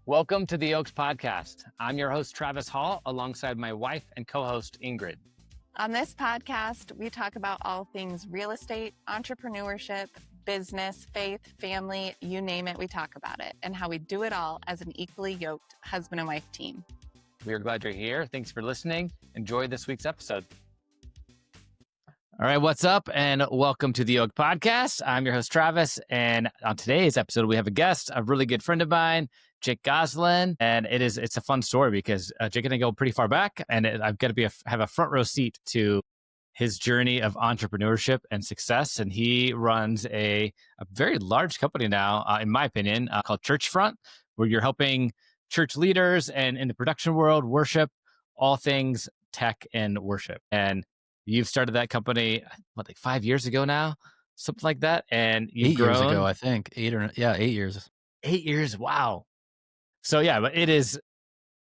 Welcome to the Yoked Podcast. I'm your host, Travis Hall, alongside my wife and co-host, Ingrid. On this podcast, we talk about all things real estate, entrepreneurship, business, faith, family, you name it, we talk about it, and how we do it all as an equally yoked husband and wife team. We are glad you're here. Thanks for listening. Enjoy this week's episode. All right, what's up? And welcome to the Yoked Podcast. I'm your host, Travis. And on today's episode, we have a guest, a really good friend of mine, Jake Gosselin. And it's a fun story because Jake and I go pretty far back, and I've got to have a front row seat to his journey of entrepreneurship and success. And he runs a very large company now, in my opinion, called Churchfront, where you're helping church leaders and in the production world, worship, all things tech and worship. And you've started that company, like 5 years ago now, something like that. And you've grown. 8 years ago, I think. 8 years. 8 years. Wow. So yeah, but it is,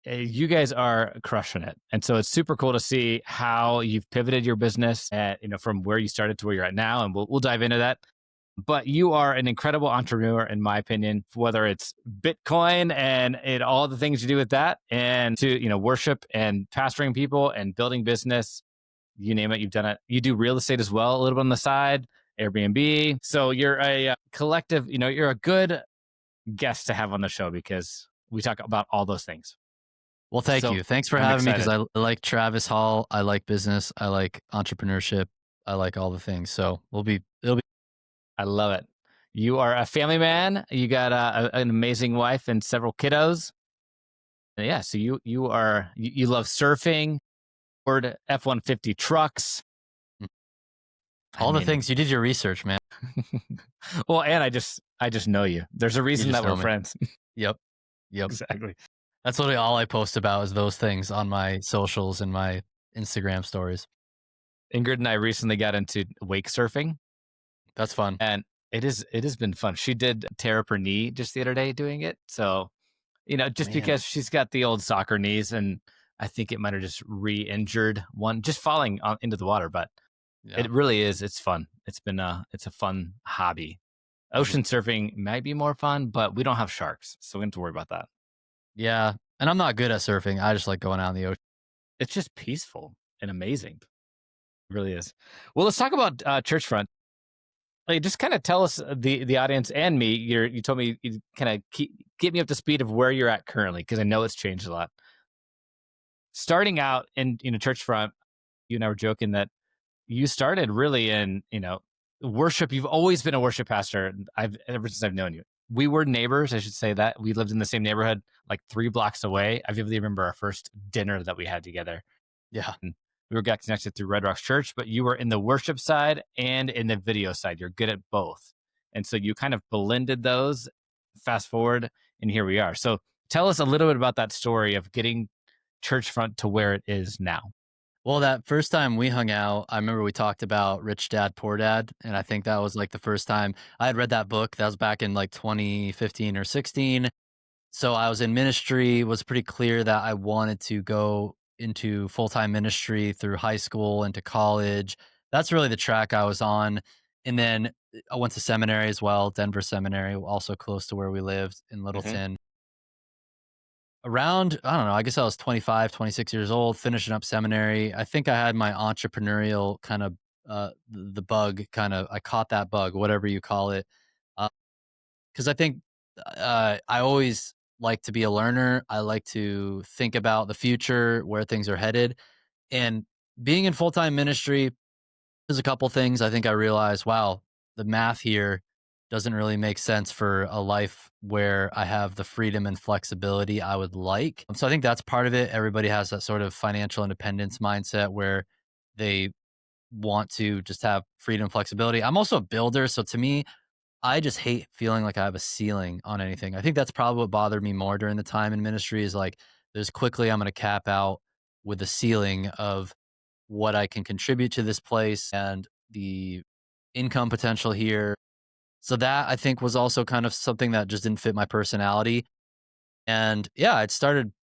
you guys are crushing it. And so it's super cool to see how you've pivoted your business at, from where you started to where you're at now. And we'll dive into that. But you are an incredible entrepreneur, in my opinion, whether it's Bitcoin and all the things you do with that, and to, worship and pastoring people and building business. You name it, you've done it. You do real estate as well, a little bit on the side, Airbnb. So you're a collective, you're a good guest to have on the show because we talk about all those things. Well, thank you. Thanks for having me, because I like Travis Hall. I like business. I like entrepreneurship. I like all the things. So it'll be. I love it. You are a family man. You got an amazing wife and several kiddos. And yeah, so you love surfing. Ford F-150 trucks. All the things. You did your research, man. Well, and I just know you. There's a reason that we're friends. Yep. Exactly. That's literally all I post about is those things on my socials and my Instagram stories. Ingrid and I recently got into wake surfing. That's fun. And it has been fun. She did tear up her knee just the other day doing it. So, because she's got the old soccer knees, and I think it might have just re-injured one, just falling into the water. But It really is. It's fun. It's a fun hobby. Ocean surfing might be more fun, but we don't have sharks, so we don't have to worry about that. Yeah. And I'm not good at surfing. I just like going out in the ocean. It's just peaceful and amazing. It really is. Well, let's talk about Churchfront. Like, just kind of tell us, the audience and me, you told me you kind of get me up to speed of where you're at currently, because I know it's changed a lot. Starting out in Churchfront, you and I were joking that you started really in worship. You've always been a worship pastor. Ever since I've known you. We were neighbors, I should say that. We lived in the same neighborhood, like 3 blocks away. I vividly remember our first dinner that we had together. Yeah, and we got connected through Red Rocks Church, but you were in the worship side and in the video side. You're good at both, and so you kind of blended those. Fast forward, and here we are. So tell us a little bit about that story of getting Churchfront to where it is now. Well, that first time we hung out, I remember we talked about Rich Dad, Poor Dad. And I think that was like the first time I had read that book. That was back in like 2015 or 16. So I was in ministry. It was pretty clear that I wanted to go into full-time ministry through high school into college. That's really the track I was on. And then I went to seminary as well, Denver Seminary, also close to where we lived in Littleton. Around, I don't know, I guess I was 25, 26 years old, finishing up seminary. I think I had my entrepreneurial kind of, the bug I caught that bug, whatever you call it. Because I think I always like to be a learner. I like to think about the future, where things are headed. And being in full-time ministry, there's a couple things I think I realized, wow, the math here doesn't really make sense for a life where I have the freedom and flexibility I would like. So I think that's part of it. Everybody has that sort of financial independence mindset where they want to just have freedom and flexibility. I'm also a builder. So to me, I just hate feeling like I have a ceiling on anything. I think that's probably what bothered me more during the time in ministry is like, there's quickly I'm going to cap out with a ceiling of what I can contribute to this place and the income potential here. So that I think was also kind of something that just didn't fit my personality. And yeah, it started,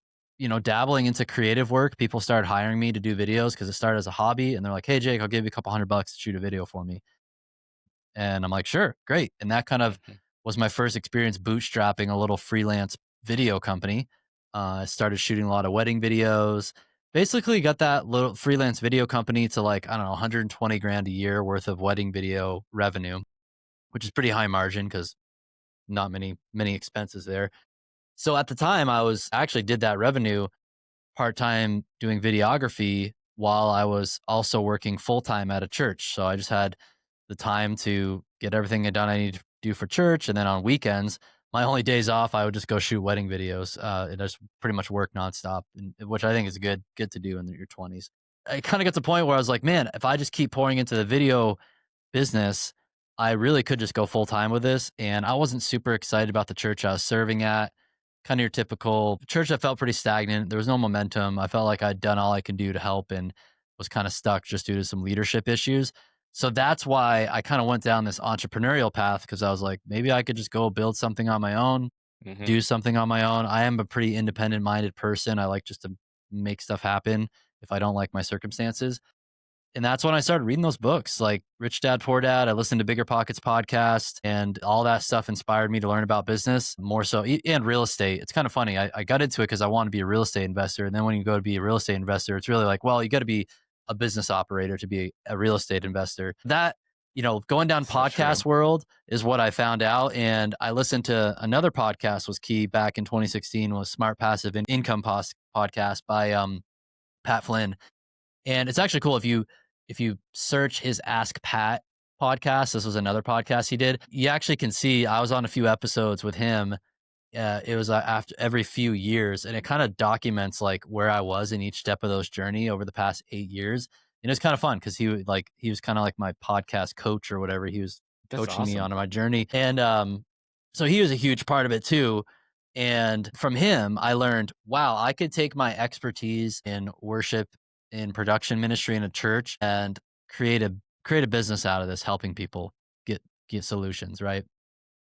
dabbling into creative work. People started hiring me to do videos because it started as a hobby. And they're like, hey, Jake, I'll give you $200 to shoot a video for me. And I'm like, sure, great. And that kind of was my first experience bootstrapping a little freelance video company. I started shooting a lot of wedding videos. Basically, got that little freelance video company to like, I don't know, 120 grand a year worth of wedding video revenue, which is pretty high margin because not many expenses there. So at the time, I actually did that revenue part time doing videography while I was also working full time at a church. So I just had the time to get everything done I need to do for church. And then on weekends, my only days off, I would just go shoot wedding videos. And just pretty much work nonstop, which I think is good to do in your 20s. I kind of got to the point where I was like, man, if I just keep pouring into the video business, I really could just go full time with this. And I wasn't super excited about the church I was serving at. Kind of your typical church that felt pretty stagnant. There was no momentum. I felt like I'd done all I could do to help and was kind of stuck just due to some leadership issues. So that's why I kind of went down this entrepreneurial path because I was like, maybe I could just go build something on my own, do something on my own. I am a pretty independent minded person. I like just to make stuff happen if I don't like my circumstances. And that's when I started reading those books like Rich Dad, Poor Dad. I listened to Bigger Pockets podcast, and all that stuff inspired me to learn about business more so and real estate. It's kind of funny. I got into it because I want to be a real estate investor. And then when you go to be a real estate investor, it's really like, well, you got to be a business operator to be a real estate investor. That, going down podcast world is what I found out. And I listened to another podcast was key back in 2016 was Smart Passive Income podcast by Pat Flynn. And it's actually cool if you search his Ask Pat podcast. This was another podcast he did. You actually can see I was on a few episodes with him. It was after every few years, and it kind of documents like where I was in each step of those journey over the past 8 years. And it was kind of fun because he was kind of like my podcast coach or whatever. He was coaching me on my journey, and so he was a huge part of it too. And from him, I learned, wow, I could take my expertise in worship, in production ministry in a church, and create a business out of this, helping people get solutions, right?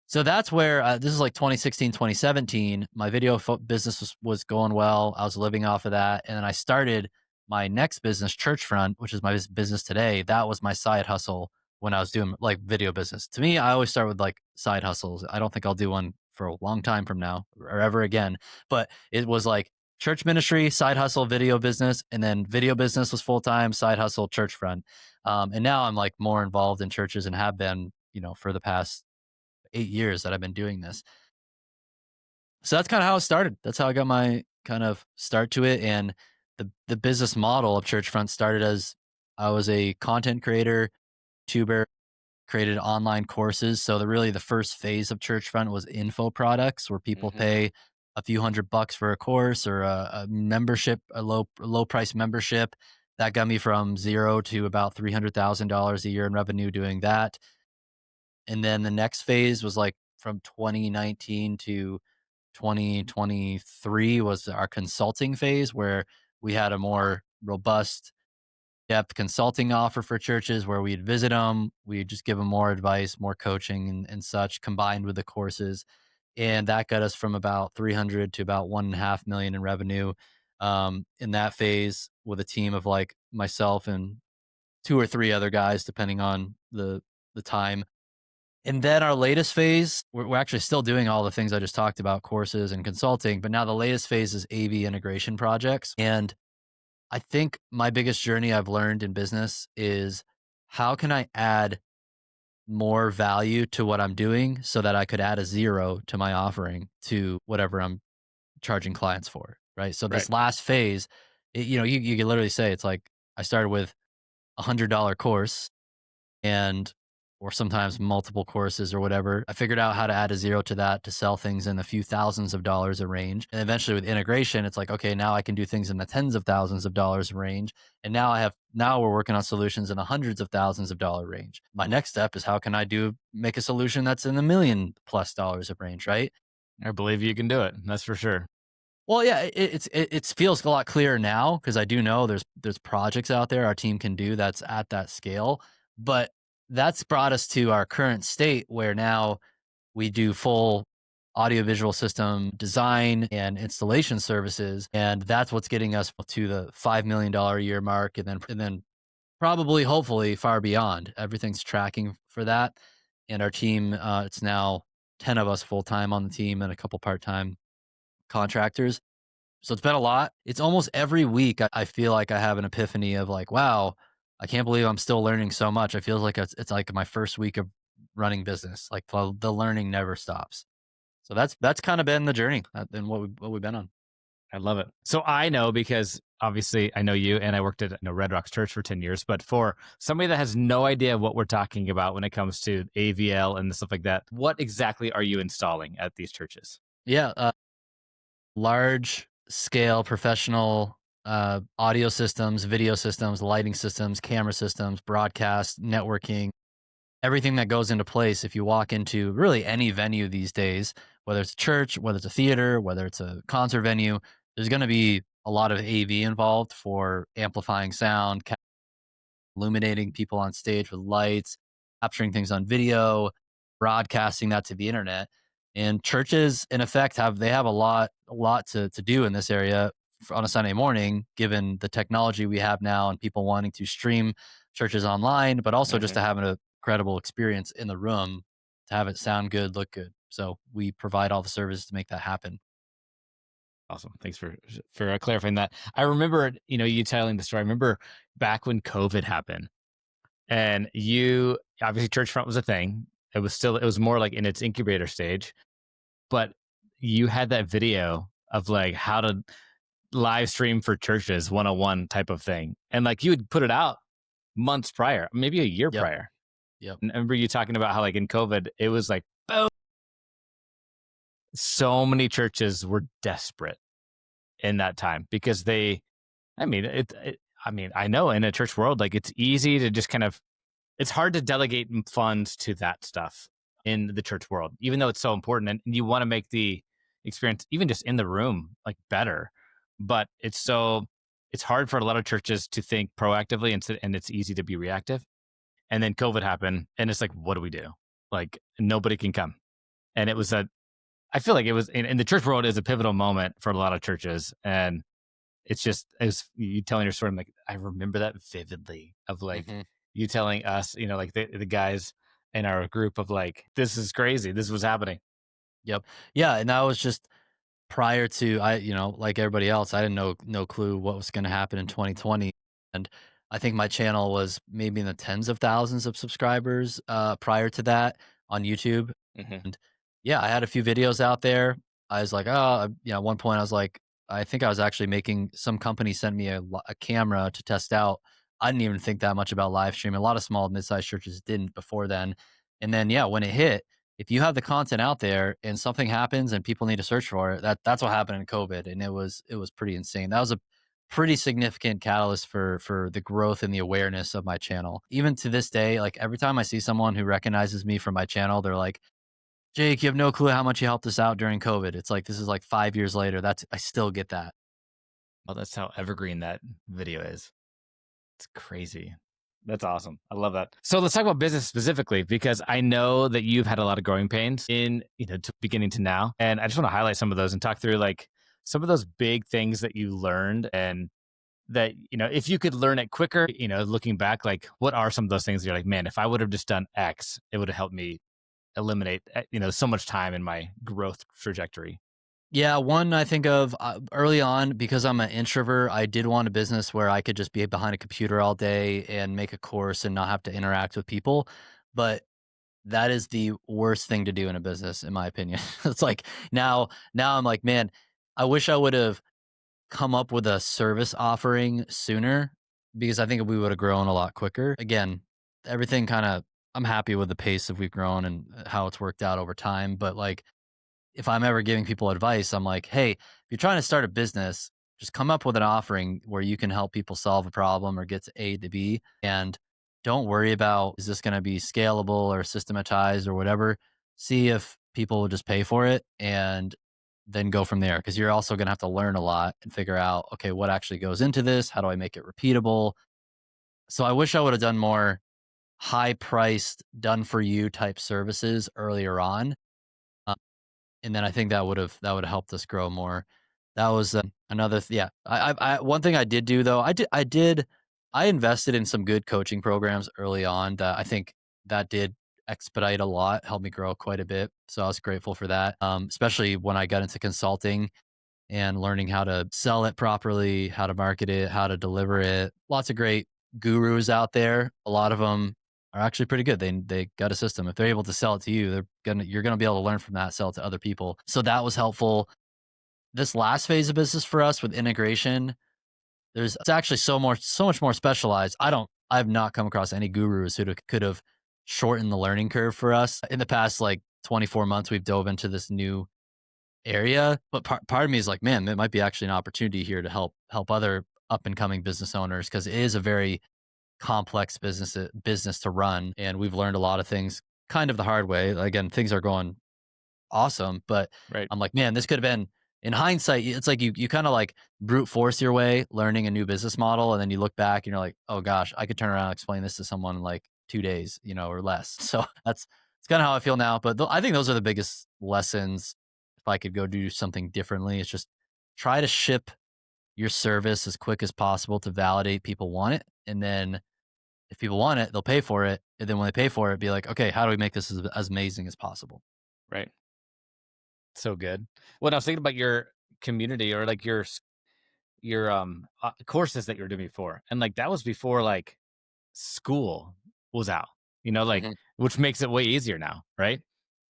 So that's where this is like 2016, 2017. My video business was going well. I was living off of that. And then I started my next business, Churchfront, which is my business today. That was my side hustle when I was doing like video business. To me, I always start with like side hustles. I don't think I'll do one for a long time from now or ever again. But it was like church ministry, side hustle, video business. And then video business was full time, side hustle, Churchfront. And now I'm like more involved in churches and have been, for the past 8 years that I've been doing this. So that's kind of how it started. That's how I got my kind of start to it. And the business model of Churchfront started as I was a content creator, tuber, created online courses. So the first phase of Churchfront was info products where people pay a few $100 for a course or a membership, a low price membership. That got me from zero to about $300,000 a year in revenue doing that. And then the next phase was like from 2019 to 2023 was our consulting phase where we had a more robust depth consulting offer for churches where we'd visit them. We'd just give them more advice, more coaching and such combined with the courses. And that got us from about 300 to about 1.5 million in revenue in that phase with a team of like myself and 2 or 3 other guys, depending on the time. And then our latest phase, we're actually still doing all the things I just talked about, courses and consulting, but now the latest phase is AV integration projects. And I think my biggest journey I've learned in business is how can I add more value to what I'm doing so that I could add a zero to my offering to whatever I'm charging clients for, right? So this last phase, you can literally say it's like I started with $100 course or sometimes multiple courses or whatever. I figured out how to add a zero to that to sell things in a few thousands of dollars a range. And eventually with integration, it's like, okay, now I can do things in the tens of thousands of dollars range. And now we're working on solutions in the hundreds of thousands of dollar range. My next step is how can I make a solution that's in the $1 million+ of range, right? I believe you can do it. That's for sure. Well, yeah, it feels a lot clearer now because I do know there's projects out there our team can do that's at that scale. But that's brought us to our current state where now we do full audiovisual system design and installation services. And that's what's getting us to the $5 million a year mark. And then probably, hopefully far beyond. Everything's tracking for that. And our team, it's now 10 of us full-time on the team and a couple part-time contractors. So it's been a lot. It's almost every week I feel like I have an epiphany of like, wow, I can't believe I'm still learning so much. I feel like it's like my first week of running business. Like the learning never stops. So that's kind of been the journey and what we've been on. I love it. So I know because obviously I know you and I worked at Red Rocks Church for 10 years, but for somebody that has no idea what we're talking about when it comes to AVL and stuff like that, what exactly are you installing at these churches? Yeah, large scale professional audio systems, video systems, lighting systems, camera systems, broadcast, networking, everything that goes into place if you walk into really any venue these days, whether it's a church, whether it's a theater, whether it's a concert venue, there's going to be a lot of AV involved for amplifying sound, illuminating people on stage with lights, capturing things on video, broadcasting that to the internet. And churches, in effect, have a lot to do in this area on a Sunday morning, given the technology we have now and people wanting to stream churches online, but also just to have an incredible experience in the room, to have it sound good, look good. So we provide all the services to make that happen. Awesome. Thanks for clarifying that. I remember, you telling the story. I remember back when COVID happened and you obviously Churchfront was a thing. It was more like in its incubator stage, but you had that video of like how to live stream for churches 101 type of thing. And like you would put it out months prior, maybe a year Yep. prior. Yep. And I remember you talking about how like in COVID, it was like, boom. So many churches were desperate in that time because I know in a church world, like it's easy to just it's hard to delegate funds to that stuff in the church world, even though it's so important and you want to make the experience, even just in the room, like better. But it's hard for a lot of churches to think proactively and it's easy to be reactive. And then COVID happened and it's like, what do we do? Like nobody can come. And I feel like it was in the church world is a pivotal moment for a lot of churches. And it was you telling your story. I'm like, I remember that vividly of like you telling us, like the guys in our group of like, this is crazy. This was happening. Yep. Yeah. And that was just prior to like everybody else, I didn't know no clue what was going to happen in 2020. And I think my channel was maybe in the tens of thousands of subscribers prior to that on YouTube. And yeah, I had a few videos out there. I was like, at one point I was like, I think I was actually making some company sent me a camera to test out. I didn't even think that much about live streaming. A lot of small mid-sized churches didn't before then. And then, yeah, when it hit, if you have the content out there and something happens and people need to search for it, that's what happened in COVID. And it was pretty insane. That was a pretty significant catalyst for the growth and the awareness of my channel. Even to this day, like every time I see someone who recognizes me from my channel, they're like, Jake, you have no clue how much you helped us out during COVID. It's like, this is like 5 years later. I still get that. Well, that's how evergreen that video is. It's crazy. That's awesome. I love that. So let's talk about business specifically, because I know that you've had a lot of growing pains in, beginning to now. And I just want to highlight some of those and talk through like some of those big things that you learned and that, if you could learn it quicker, looking back, like what are some of those things that you're like, man, if I would have just done X, it would have helped me eliminate, so much time in my growth trajectory. Yeah, one I think of early on, because I'm an introvert, I did want a business where I could just be behind a computer all day and make a course and not have to interact with people. But that is the worst thing to do in a business, in my opinion. It's like now I'm like, man, I wish I would have come up with a service offering sooner, because I think we would have grown a lot quicker. Again, everything I'm happy with the pace that we've grown and how it's worked out over time. But like, if I'm ever giving people advice, I'm like, hey, if you're trying to start a business, just come up with an offering where you can help people solve a problem or get to A to B. And don't worry about, is this going to be scalable or systematized or whatever? See if people will just pay for it and then go from there. Because you're also going to have to learn a lot and figure out, okay, what actually goes into this? How do I make it repeatable? So I wish I would have done more high priced, done for you type services earlier on. And then I think that would have helped us grow more. That was another. Yeah, I one thing I did do though. I invested in some good coaching programs early on that I think that did expedite a lot, helped me grow quite a bit. So I was grateful for that, especially when I got into consulting and learning how to sell it properly, how to market it, how to deliver it. Lots of great gurus out there. A lot of them are actually pretty good. They got a system. If they're able to sell it to you, you're gonna be able to learn from that, sell it to other people. So that was helpful. This last phase of business for us with integration, it's actually so much more specialized. I've not come across any gurus who could have shortened the learning curve for us. In the past like 24 months, we've dove into this new area, but part of me is like, man, it might be actually an opportunity here to help other up and coming business owners, because it is a very complex business to run, and we've learned a lot of things kind of the hard way. Again, things are going awesome, but Right. I'm like, man, this could have been, in hindsight, it's like you kind of like brute force your way learning a new business model, and then you look back and you're like, oh gosh, I could turn around and explain this to someone in like 2 days, or less. So it's kind of how I feel now. But I think those are the biggest lessons. If I could go do something differently, it's just try to ship your service as quick as possible to validate people want it, and then if people want it, they'll pay for it. And then when they pay for it, be like, okay, how do we make this as amazing as possible? Right. So good. When I was thinking about your community or like your courses that you're doing before, and like that was before like school was out, like hmm which makes it way easier now, right?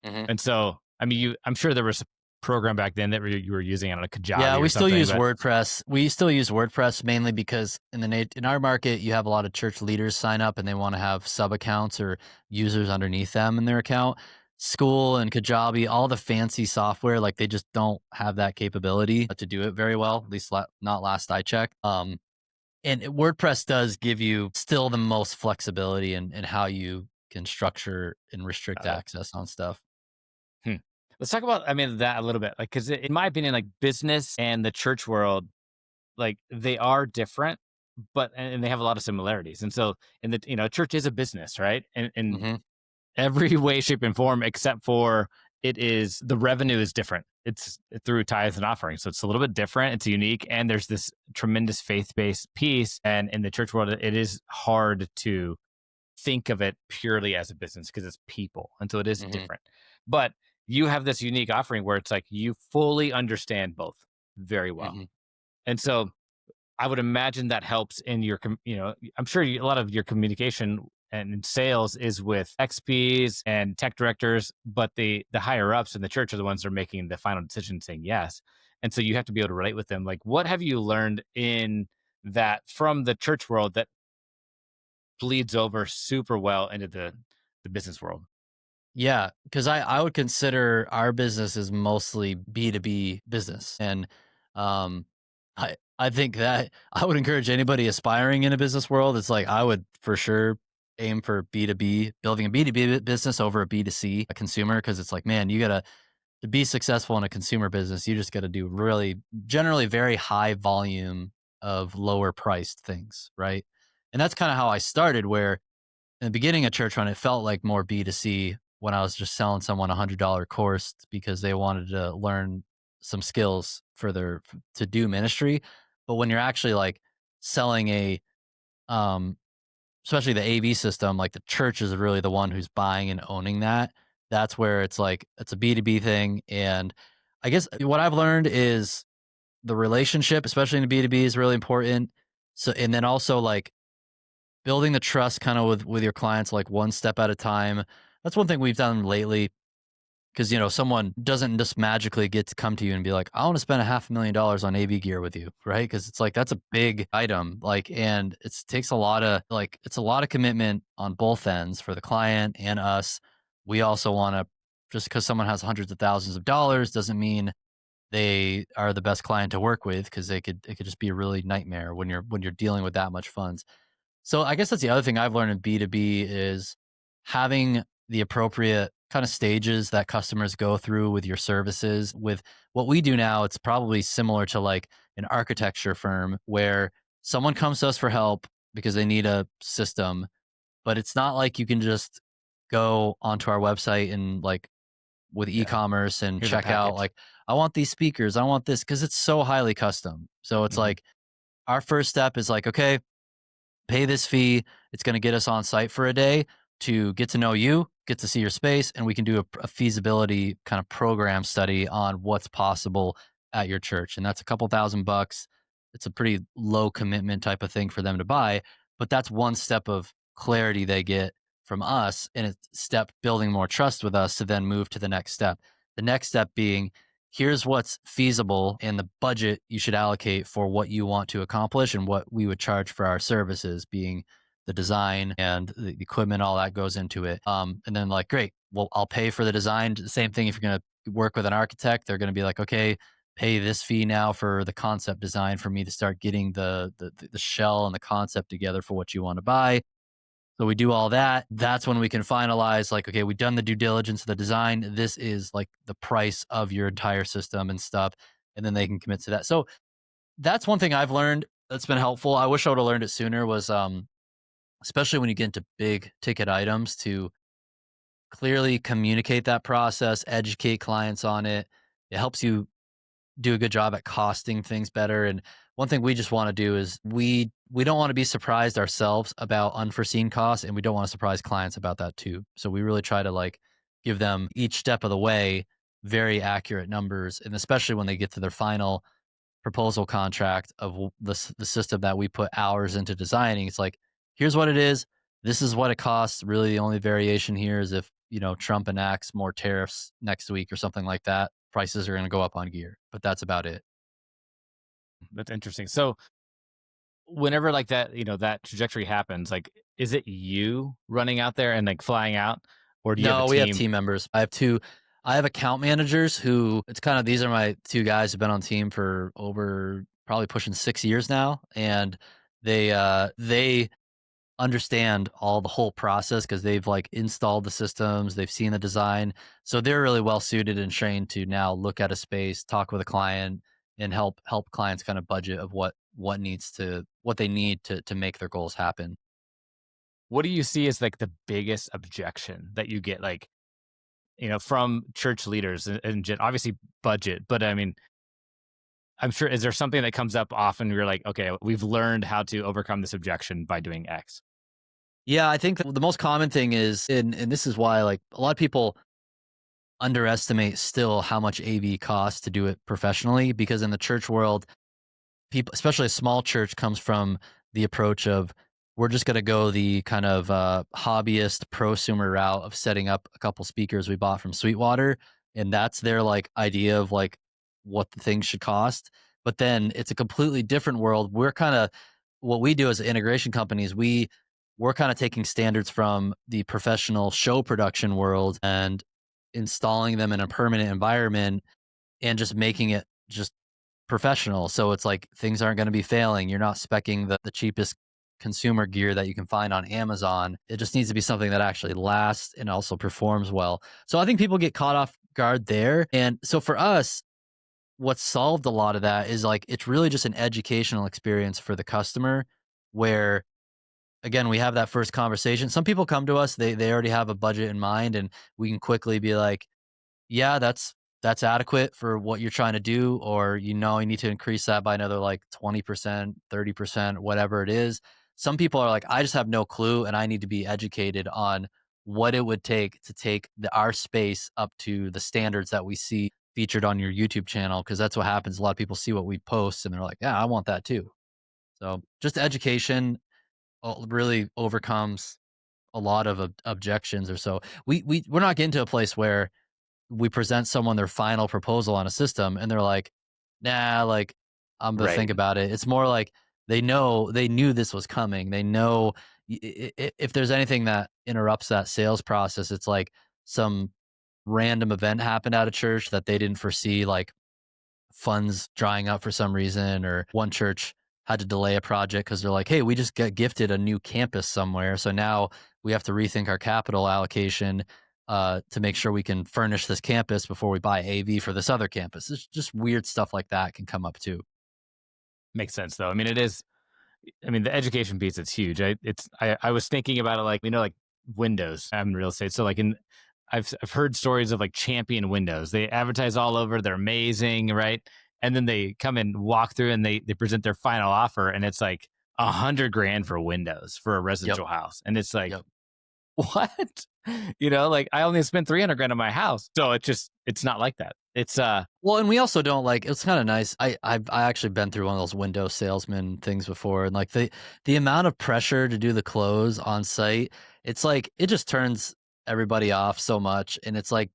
hmm And so, I mean, I'm sure there was a program back then that you were using on a Yeah, Kajabi or we still something, use but WordPress. We still use WordPress mainly because in our market, you have a lot of church leaders sign up and they want to have sub accounts or users underneath them in their account. School and Kajabi, all the fancy software, like they just don't have that capability to do it very well. At least not last I checked. And WordPress does give you still the most flexibility in how you can structure and restrict got it. access on stuff. Hmm. Let's talk about, I mean, that a little bit, like, because in my opinion, like business and the church world, like they are different, but and they have a lot of similarities. And so, in the church is a business, right? And in hmm every way, shape, and form, except for the revenue is different. It's through tithes and offerings, so it's a little bit different. It's unique, and there's this tremendous faith-based piece. And in the church world, it is hard to think of it purely as a business because it's people, and so it is hmm different. But you have this unique offering where it's like you fully understand both very well, hmm and so I would imagine that helps in your, I'm sure a lot of your communication and in sales is with XPs and tech directors, but the higher ups in the church are the ones that are making the final decision, saying yes. And so you have to be able to relate with them. Like, what have you learned in that from the church world that bleeds over super well into the business world? Yeah, because I would consider our business is mostly B2B business. And um, I think that I would encourage anybody aspiring in a business world. It's like I would for sure aim for B2B, building a B2B business over a B2C, a consumer, because it's like, man, you gotta to be successful in a consumer business, you just gotta do really generally very high volume of lower priced things, right? And that's kind of how I started, where in the beginning of Churchfront, it felt like more B2C when I was just selling someone $100 course because they wanted to learn some skills for to do ministry. But when you're actually like selling um, especially the AV system, like the church is really the one who's buying and owning that. That's where it's like, it's a B2B thing. And I guess what I've learned is the relationship, especially in the B2B, is really important. So, and then also like, building the trust kind of with your clients, like one step at a time. That's one thing we've done lately, because someone doesn't just magically get to come to you and be like, I want to spend $500,000 on AV gear with you, right? Because it's like that's a big item, like, and it takes a lot of it's a lot of commitment on both ends for the client and us. We also want to, just because someone has hundreds of thousands of dollars doesn't mean they are the best client to work with, because it could just be a really nightmare when you're dealing with that much funds. So I guess that's the other thing I've learned in B2B is having the appropriate kind of stages that customers go through with your services. With what we do now, it's probably similar to like an architecture firm where someone comes to us for help because they need a system, but it's not like you can just go onto our website and like with Yeah. e-commerce and Here's a check out package. like, I want these speakers, I want this, because it's so highly custom. So it's Mhm. like our first step is like, okay, pay this fee. It's going to get us on site for a day to get to know you, get to see your space, and we can do a feasibility kind of program study on what's possible at your church. And that's a couple $1,000. It's a pretty low commitment type of thing for them to buy, but that's one step of clarity they get from us, and it's step building more trust with us to then move to the next step. The next step being, here's what's feasible and the budget you should allocate for what you want to accomplish and what we would charge for our services, being the design and the equipment, all that goes into it. And then like, great, well, I'll pay for the design. The same thing if you're going to work with an architect, they're going to be like, okay, pay this fee now for the concept design for me to start getting the shell and the concept together for what you want to buy. So we do all that. That's when we can finalize like, okay, we've done the due diligence of the design. This is like the price of your entire system and stuff. And then they can commit to that. So that's one thing I've learned that's been helpful. I wish I would have learned it sooner was, especially when you get into big ticket items, to clearly communicate that process, educate clients on it. It helps you do a good job at costing things better. And one thing we just want to do is we don't want to be surprised ourselves about unforeseen costs, and we don't want to surprise clients about that too. So we really try to like give them each step of the way very accurate numbers, and especially when they get to their final proposal contract of the system that we put hours into designing. It's like, here's what it is. This is what it costs. Really, the only variation here is if, Trump enacts more tariffs next week or something like that, prices are going to go up on gear, but that's about it. That's interesting. So whenever like that, that trajectory happens, like, is it you running out there and like flying out, or do you have a No, team? we have team members. I have account managers who, it's kind of, these are my two guys who've been on team for over probably pushing 6 years now. And they understand the whole process because they've like installed the systems, they've seen the design. So they're really well suited and trained to now look at a space, talk with a client, and help clients kind of budget of what they need to make their goals happen. What do you see as like the biggest objection that you get, like, from church leaders, and obviously budget, but I mean, I'm sure, is there something that comes up often where you're like, okay, we've learned how to overcome this objection by doing X? Yeah, I think the most common thing is, and this is why like a lot of people underestimate still how much AV costs to do it professionally, because in the church world, people, especially a small church, comes from the approach of, we're just going to go the kind of hobbyist prosumer route of setting up a couple speakers we bought from Sweetwater, and that's their like idea of like what the things should cost. But then it's a completely different world. We're kind of, what we do as integration companies, we're kind of taking standards from the professional show production world and installing them in a permanent environment and just making it just professional. So it's like things aren't going to be failing. You're not speccing the cheapest consumer gear that you can find on Amazon. It just needs to be something that actually lasts and also performs well. So I think people get caught off guard there. And so for us, what solved a lot of that is like, it's really just an educational experience for the customer where, again, we have that first conversation. Some people come to us, they already have a budget in mind, and we can quickly be like, yeah, that's adequate for what you're trying to do, or you need to increase that by another like 20%, 30%, whatever it is. Some people are like, I just have no clue, and I need to be educated on what it would take to take our space up to the standards that we see featured on your YouTube channel, because that's what happens. A lot of people see what we post and they're like, yeah, I want that too. So just education really overcomes a lot of objections. Or so we're not getting to a place where we present someone their final proposal on a system and they're like, nah, like I'm gonna think Right. about it. It's more like they knew this was coming. They know if there's anything that interrupts that sales process, it's like some random event happened at a church that they didn't foresee, like funds drying up for some reason, or one church had to delay a project because they're like, hey, we just got gifted a new campus somewhere. So now we have to rethink our capital allocation to make sure we can furnish this campus before we buy AV for this other campus. It's just weird stuff like that can come up too. Makes sense though. I mean, the education piece, it's huge. I was thinking about it, like, like windows. I'm in real estate. So like I've heard stories of like champion windows. They advertise all over. They're amazing, right? And then they come and walk through and they present their final offer, and it's like $100,000 for windows for a residential house. And it's like, Yep. what? Like I only spent 300 grand on my house. So it's not like that. It's Well, and we also don't like it's kind of nice. I actually been through one of those window salesman things before, and like the amount of pressure to do the close on site, it's like it just turns everybody off so much. And it's like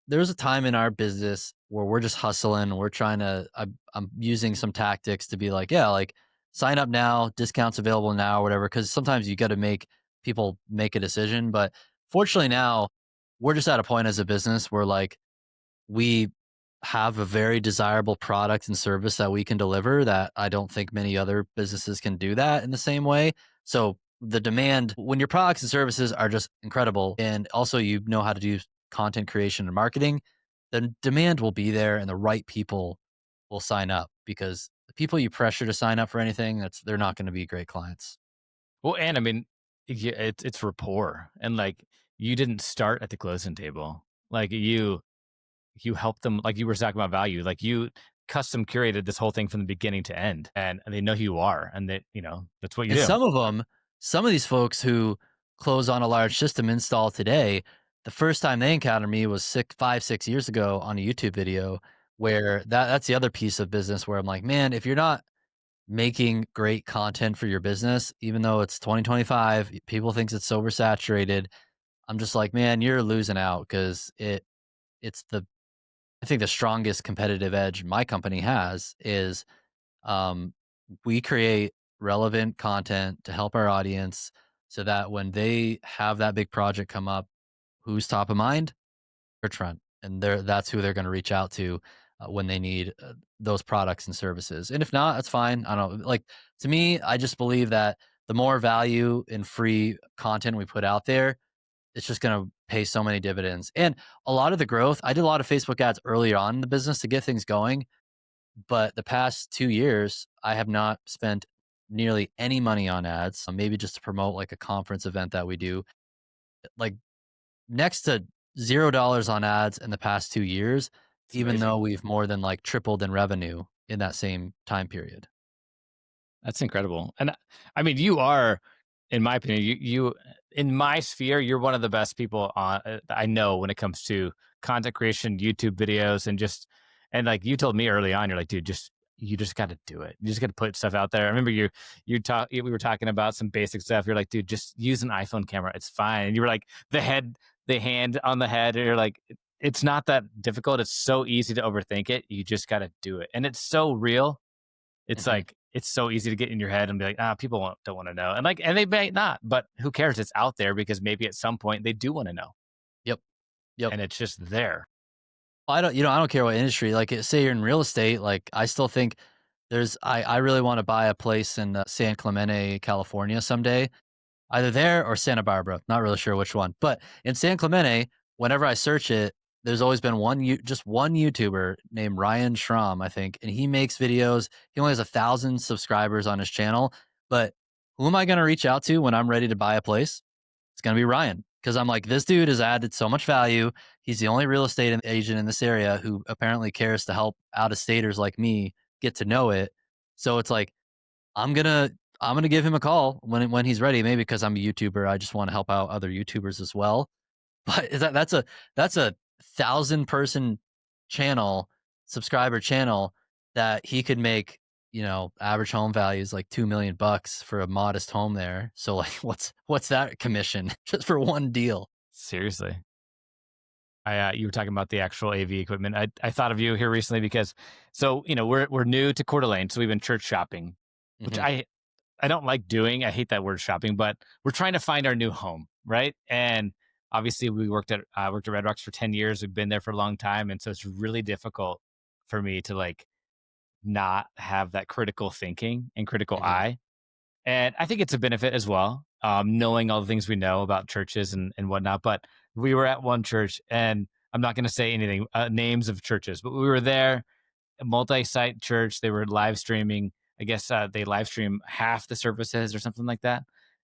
there's a time in our business where we're just hustling. We're trying to I'm using some tactics to be like, yeah, like sign up now, discounts available now, whatever. Because sometimes you got to make people make a decision. But fortunately now we're just at a point as a business where like we have a very desirable product and service that we can deliver that I don't think many other businesses can do that in the same way. So the demand when your products and services are just incredible and also you know how to do content creation and marketing, the demand will be there and the right people will sign up because the people you pressure to sign up for anything, they're not going to be great clients. well, and I mean, it's rapport, and like you didn't start at the closing table. Like you help them, like you were talking about value, like you custom curated this whole thing from the beginning to end, and they know who you are, and that's what you And do. some of these folks who close on a large system install today, the first time they encountered me was 6 years ago on a YouTube video where that's the other piece of business where I'm like, man, if you're not making great content for your business, even though it's 2025, people thinks it's oversaturated. I'm just like, man, you're losing out because it's I think the strongest competitive edge my company has is um, we create relevant content to help our audience so that when they have that big project come up, who's top of mind? Churchfront. And that's who they're going to reach out to when they need those products and services. And if not, that's fine. I don't like to me, I just believe that the more value in free content we put out there, it's just going to pay so many dividends. And a lot of the growth, I did a lot of Facebook ads early on in the business to get things going. But the past 2 years, I have not spent nearly any money on ads, maybe just to promote like a conference event that we do. Like next to $0 on ads in the past 2 years, It's even amazing. though we've more than like tripled in revenue in that same time period. That's incredible. And I mean, you are, in my opinion, you in my sphere, you're one of the best people I know when it comes to content creation, YouTube videos, and like you told me early on, you're like, dude, you just got to do it. You just got to put stuff out there. I remember we were talking about some basic stuff. You're like, dude, just use an iPhone camera. It's fine. And you were like, the hand on the head. And you're like, it's not that difficult. It's so easy to overthink it. You just got to do it. And it's so real. It's Mhm. like it's so easy to get in your head and be like, people don't want to know, and they may not, but who cares? It's out there because maybe at some point they do want to know, Yep. Yep. and it's just there. I don't care what industry, like say you're in real estate, like I still think I really want to buy a place in San Clemente, California someday. Either there or Santa Barbara, not really sure which one. But in San Clemente, whenever I search it, there's always been just one YouTuber named Ryan Schramm, I think, and he makes videos. He only has 1,000 subscribers on his channel. But who am I going to reach out to when I'm ready to buy a place? It's going to be Ryan because I'm like, this dude has added so much value. He's the only real estate agent in this area who apparently cares to help out of staters like me get to know it. So it's like, I'm gonna I'm gonna give him a call when he's ready. Maybe because I'm a YouTuber, I just want to help out other YouTubers as well. But that's a 1,000 person channel, subscriber channel that he could make. Average home values like $2 million for a modest home there. So like, what's that commission just for one deal? Seriously, you were talking about the actual AV equipment. I thought of you here recently because, so we're new to Coeur d'Alene, so we've been church shopping, which Hmm. I don't like doing. I hate that word shopping, but we're trying to find our new home, right? And obviously, we worked at Red Rocks for 10 years. We've been there for a long time, and so it's really difficult for me to like not have that critical thinking and critical Hmm. eye. And I think it's a benefit as well, knowing all the things we know about churches and whatnot. But we were at one church, and I'm not going to say anything names of churches, but we were there, a multi-site church. They were live streaming. I guess they live stream half the services or something like that.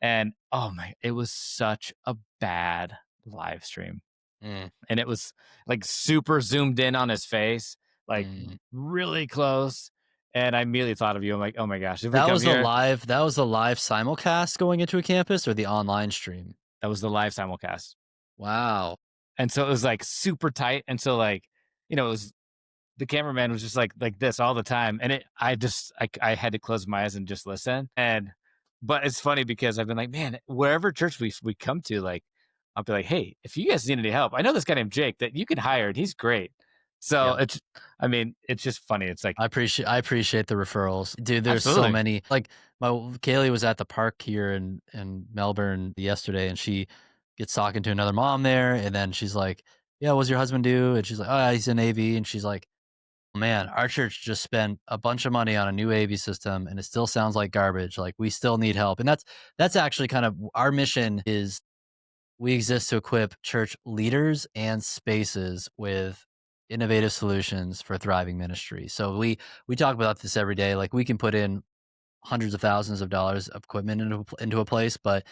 And oh my, it was such a bad live stream. Mm, And it was like super zoomed in on his face, like mm. really close. And I immediately thought of you. I'm like, oh my gosh, if we come here, That was a live simulcast going into a campus or the online stream. That was the live simulcast. Wow. And so it was like super tight. And so like, it was the cameraman was just like this all the time. And I had to close my eyes and just listen. But it's funny because I've been like, man, wherever church we come to, like, I'll be like, hey, if you guys need any help, I know this guy named Jake that you can hire and he's great. So Yeah. it's just funny. It's like, I appreciate the referrals. Dude, there's so absolutely. many. Like Kaylee was at the park here in Melbourne yesterday, and she gets talking to another mom there, and then she's like, "Yeah, what's your husband do?" And she's like, "Oh, yeah, he's in AV." And she's like, "Man, our church just spent a bunch of money on a new AV system, and it still sounds like garbage. Like we still need help." And that's actually kind of our mission is we exist to equip church leaders and spaces with innovative solutions for thriving ministry. So we talk about this every day. Like we can put in hundreds of thousands of dollars of equipment into a place, but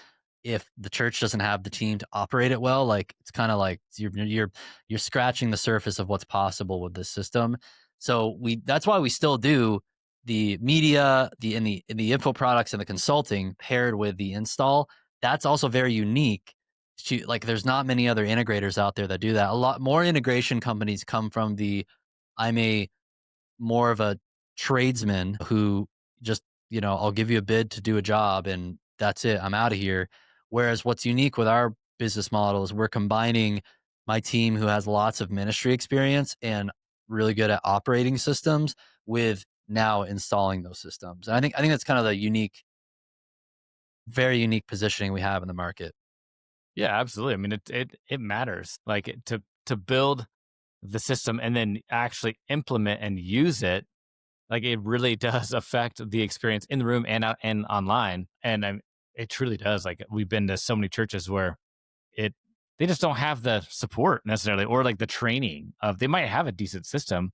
if the church doesn't have the team to operate it well, like it's kind of like you're scratching the surface of what's possible with this system. So that's why we still do the media, the info products and the consulting paired with the install. That's also very unique to like there's not many other integrators out there that do that. A lot more integration companies come from the I'm a more of a tradesman who just, I'll give you a bid to do a job and that's it. I'm out of here. Whereas what's unique with our business model is we're combining my team who has lots of ministry experience and really good at operating systems with now installing those systems. And I think that's kind of the very unique positioning we have in the market. Yeah, absolutely. I mean, it matters, like, to build the system and then actually implement and use it. Like, it really does affect the experience in the room and out and online. And it truly does. Like, we've been to so many churches where it they just don't have the support necessarily, or like the training of, they might have a decent system,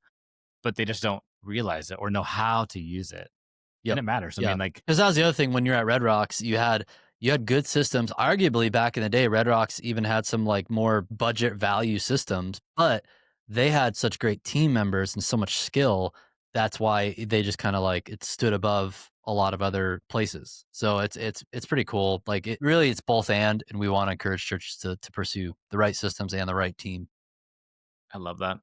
but they just don't realize it or know how to use it. And Yep. it matters. I Yeah. mean, like, Because that was the other thing when you're at Red Rocks, you had good systems. Arguably back in the day, Red Rocks even had some like more budget value systems, but they had such great team members and so much skill. That's why they just kind of like it stood above a lot of other places. So it's pretty cool. Like it's both and we want to encourage churches to pursue the right systems and the right team. I love that.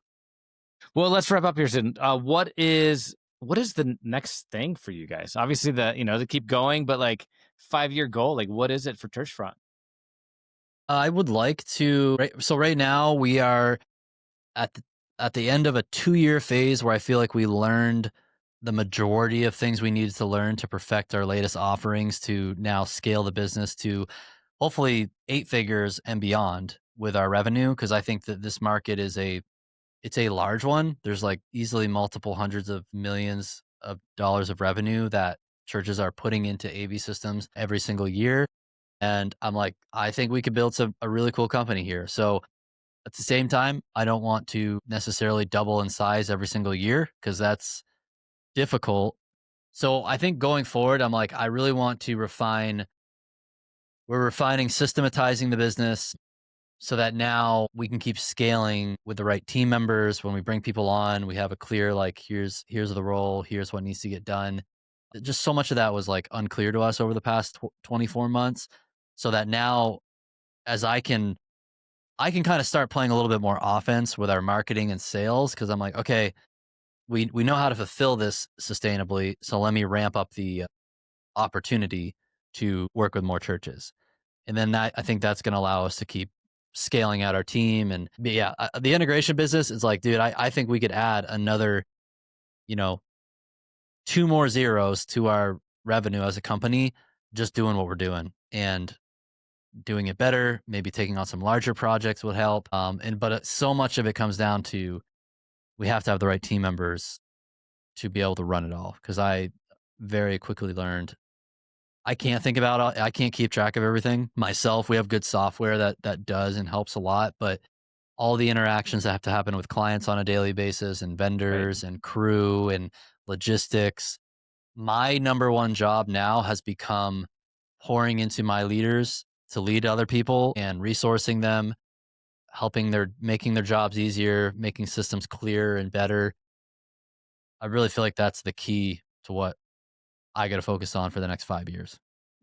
Well, let's wrap up here soon. What is the next thing for you guys? Obviously, to keep going, but like 5-year goal. Like, what is it for Churchfront? I would like to. So right now we are at the end of a 2-year phase where I feel like we learned the majority of things we needed to learn to perfect our latest offerings to now scale the business to hopefully 8 figures and beyond with our revenue. Cause I think that this market it's a large one. There's like easily multiple hundreds of millions of dollars of revenue that churches are putting into AV systems every single year. And I'm like, I think we could build a really cool company here. So at the same time, I don't want to necessarily double in size every single year because that's difficult. So I think going forward, I'm like, I really want to we're refining, systematizing the business so that now we can keep scaling with the right team members. When we bring people on, we have a clear, like, here's the role, here's what needs to get done. Just so much of that was like unclear to us over the past 24 months. So that now as I can kind of start playing a little bit more offense with our marketing and sales because I'm like, okay, we know how to fulfill this sustainably. So let me ramp up the opportunity to work with more churches. And then I think that's going to allow us to keep scaling out our team. And but yeah, the integration business is like, dude, I think we could add another, you know, 2 more zeros to our revenue as a company, just doing what we're doing. And doing it better, maybe taking on some larger projects would help. But so much of it comes down to we have to have the right team members to be able to run it all. Because I very quickly learned I can't keep track of everything myself. We have good software that does and helps a lot, but all the interactions that have to happen with clients on a daily basis and Right. vendors and crew and logistics. My number one job now has become pouring into my leaders to lead other people and resourcing them, making their jobs easier, making systems clearer and better. I really feel like that's the key to what I got to focus on for the next 5 years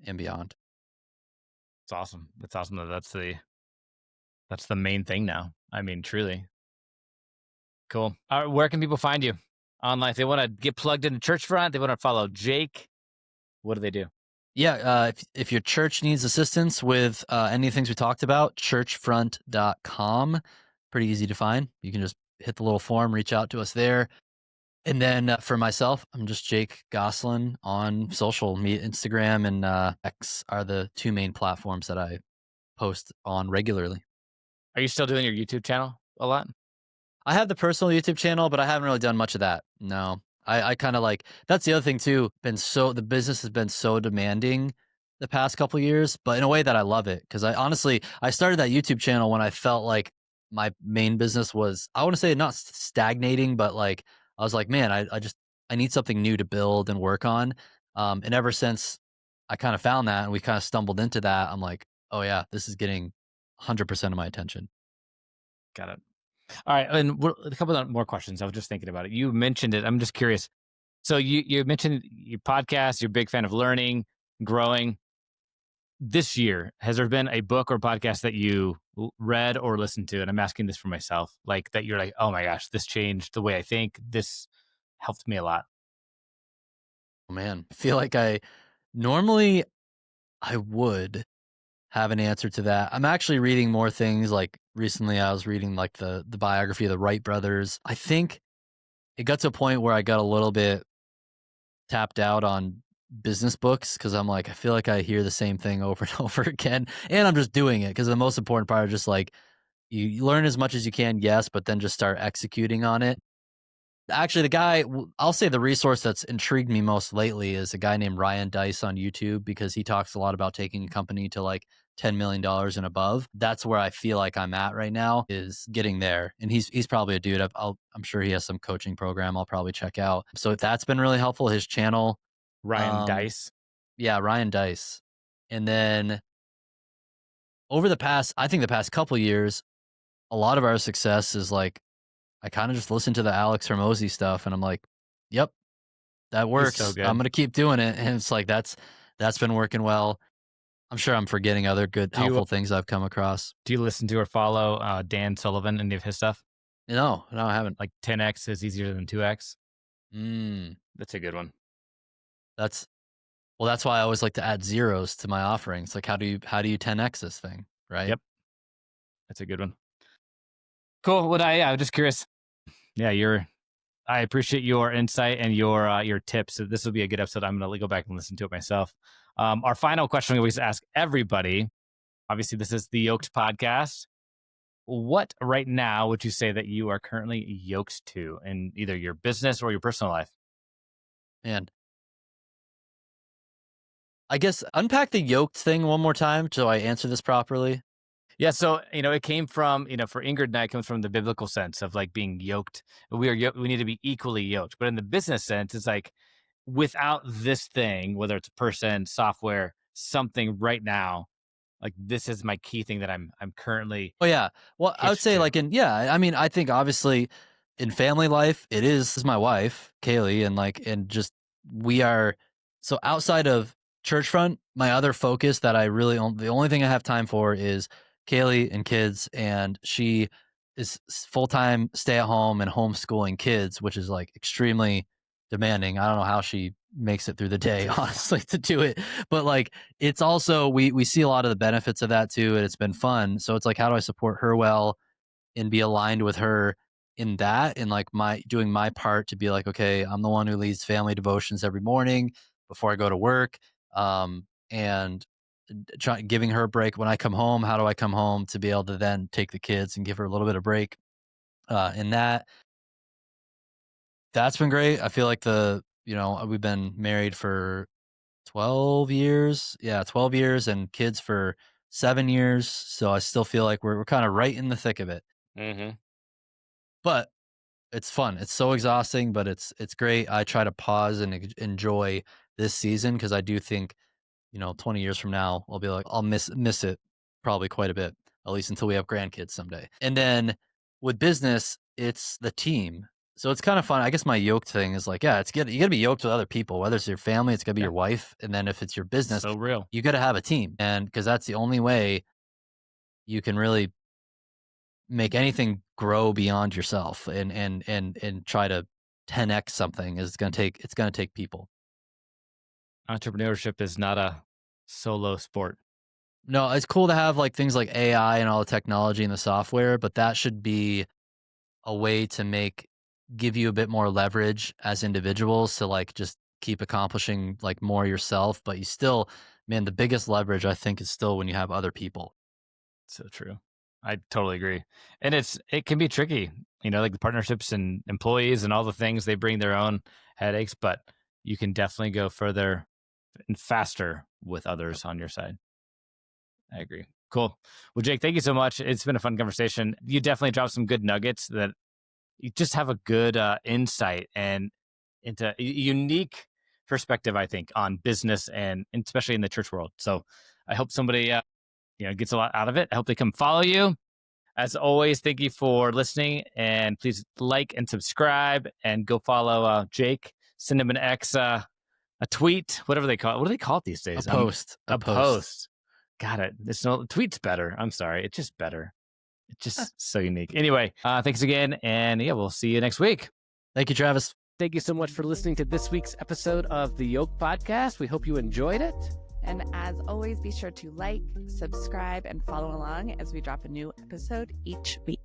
and beyond. awesome. That's awesome. That's the main thing now. I mean, truly cool. All right, where can people find you online? If they want to get plugged into Churchfront, they want to follow Jake. What do they do? Yeah, if your church needs assistance with any of the things we talked about, churchfront.com. Pretty easy to find. You can just hit the little form, reach out to us there. And then for myself, I'm just Jake Gosselin on social media. Instagram and X are the two main platforms that I post on regularly. Are you still doing your YouTube channel a lot? I have the personal YouTube channel, but I haven't really done much of that. No, I kind of like, that's the other thing too. The business has been so demanding the past couple years, but in a way that I love it. Cause I started that YouTube channel when I felt like my main business was, I want to say not stagnating, but like, I was like, man, I need something new to build and work on. And ever since I kind of found that and we kind of stumbled into that, I'm like, oh yeah, this is getting 100% of my attention. Got it. All right, and a couple of more questions. I was just thinking about it. You mentioned it. I'm just curious. So you mentioned your podcast. You're a big fan of learning, growing. This year, has there been a book or podcast that you read or listened to? And I'm asking this for myself, like that you're like, oh my gosh, this changed the way I think. This helped me a lot. Oh man, I feel like I would have an answer to that. I'm actually reading more things. Like recently I was reading like the biography of the Wright brothers. I think it got to a point where I got a little bit tapped out on business books because I'm like, I feel like I hear the same thing over and over again. And I'm just doing it because the most important part is just like you learn as much as you can, yes, but then just start executing on it. Actually, I'll say the resource that's intrigued me most lately is a guy named Ryan Dice on YouTube because he talks a lot about taking a company to like $10 million and above. That's where I feel like I'm at right now, is getting there. And he's probably a dude. I'm sure he has some coaching program I'll probably check out. So that's been really helpful. His channel. Ryan Dice. Yeah, Ryan Dice. And then I think the past couple years, a lot of our success is like, I kind of just listen to the Alex Hormozy stuff and I'm like, yep, that works. so good. I'm going to keep doing it. And it's like, that's been working well. I'm sure I'm forgetting other good, helpful things I've come across. Do you listen to or follow Dan Sullivan, any of his stuff? No, I haven't. Like 10X is easier than 2X. Mm, That's a good one. that's why I always like to add zeros to my offerings. Like, how do you 10X this thing? Right. Yep. That's a good one. Cool. Well, I'm just curious. Yeah, I appreciate your insight and your tips. So this will be a good episode. I'm going to go back and listen to it myself. Our final question we always ask everybody. Obviously, this is the Yoked Podcast. What right now would you say that you are currently yoked to in either your business or your personal life? And I guess unpack the yoked thing one more time so I answer this properly. Yeah, so it came from for Ingrid and I, it comes from the biblical sense of like being yoked. We need to be equally yoked, but in the business sense, it's like without this thing, whether it's a person, software, something right now, like this is my key thing that I'm currently. Oh yeah, well I would say like I mean I think obviously in family life this is my wife Kaylee and just we are so outside of Churchfront, my other focus that I really the only thing I have time for is Kaylee and kids, and she is full-time stay-at-home and homeschooling kids, which is like extremely demanding. I don't know how she makes it through the day, honestly, to do it. But like, it's also, we see a lot of the benefits of that too. And it's been fun. So it's like, how do I support her well and be aligned with her in that? And like doing my part to be like, okay, I'm the one who leads family devotions every morning before I go to work. And giving her a break when I come home. How do I come home to be able to then take the kids and give her a little bit of break? In that's been great. I feel like we've been married for 12 years. Yeah, 12 years and kids for 7 years. So I still feel like we're kind of right in the thick of it. Mm-hmm. But it's fun. It's so exhausting, but it's great. I try to pause and enjoy this season because I do think 20 years from now, I'll be like, I'll miss it probably quite a bit, at least until we have grandkids someday. And then with business, it's the team. So it's kind of fun. I guess my yoked thing is like, yeah, you got to be yoked with other people, whether it's your family, it's got to be your wife. And then if it's your business, So real. you got to have a team. And because that's the only way you can really make anything grow beyond yourself and try to 10x something is going to take people. Entrepreneurship is not a solo sport. No, it's cool to have like things like AI and all the technology and the software, but that should be a way to give you a bit more leverage as individuals to like just keep accomplishing like more yourself. But you still, man, the biggest leverage I think is still when you have other people. So true. I totally agree. And it can be tricky, like the partnerships and employees and all the things, they bring their own headaches, but you can definitely go further and faster with others on your side. I agree. Cool. Well, Jake, thank you so much. It's been a fun conversation. You definitely dropped some good nuggets that you just have a good insight and into a unique perspective, I think, on business and especially in the church world. So I hope somebody gets a lot out of it. I hope they come follow you. As always, thank you for listening, and please like and subscribe and go follow Jake. Send him an X, a tweet, whatever they call it. What do they call it these days? A post. A post. Got it. Tweet's better. I'm sorry. It's just better. It's just so unique. Anyway, thanks again. And yeah, we'll see you next week. Thank you, Travis. Thank you so much for listening to this week's episode of the Yoked Podcast. We hope you enjoyed it. And as always, be sure to like, subscribe, and follow along as we drop a new episode each week.